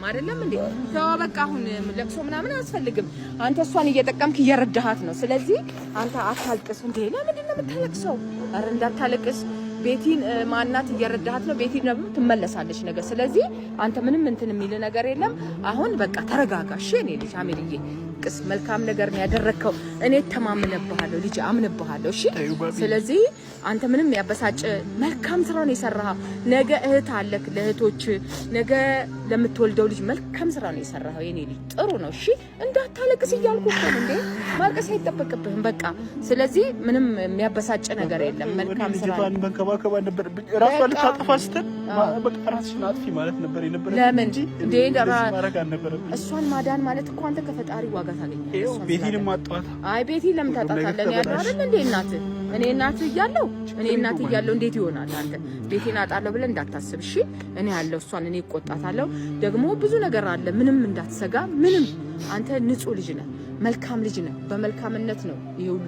አይደለም እንዴ? ተው በቃ አሁን ለቅሶ ምናምን አያስፈልግም። አንተ እሷን እየጠቀምክ እየረዳሃት ነው። ስለዚህ አንተ አታልቅስ እንዴ። ለምንድን ነው የምታለቅሰው? ኧረ እንዳታለቅስ። ቤቲን ማናት እየረዳሃት ነው። ቤቲን ደግሞ ትመለሳለች ነገ። ስለዚህ አንተ ምንም እንትን የሚል ነገር የለም። አሁን በቃ ተረጋጋ እሺ። እኔ ልጅ አሜልዬ ቅስ መልካም ነገር ነው ያደረከው። እኔ ተማምነብሃለሁ ልጅ አምነብሃለሁ እሺ። ስለዚህ አንተ ምንም ያበሳጭ መልካም ስራ ነው የሰራኸው። ነገ እህት አለክ፣ ለእህቶች ነገ ለምትወልደው ልጅ መልካም ስራ ነው የሰራኸው የኔ ልጅ። ጥሩ ነው እሺ። እንዳታለቅስ እያልኩህ ነው እንዴ። ማልቀስ አይጠበቅብህም በቃ። ስለዚህ ምንም የሚያበሳጭ ነገር የለም። መልካም ስራ ነው። መንከባከብ ነበረብኝ። ራሷ ልታጠፋ ስትል በቃ ራስሽን አጥፊ ማለት ነበር የነበረው። ለምን እንዴ ማረግ አልነበረብኝ። እሷን ማዳን ማለት እኮ አንተ ከፈጣሪ ዋጋ ታገኛለህ። ቤቲንም አጣጣ። አይ ቤቲን ለምን ታጣታለህ? ያለው አይደል እንዴ እናትህ። እኔ እናትህ እያለሁ እንዴት ይሆናል? አንተ ቤቴን አጣለሁ ብለህ እንዳታስብ እሺ። እኔ ያለው እሷን እኔ እቆጣታለሁ። ደግሞ ብዙ ነገር አለ። ምንም እንዳትሰጋ። ምንም አንተ ንጹህ ልጅ ነህ፣ መልካም ልጅ ነህ። በመልካምነት ነው ይሄ ሁሉ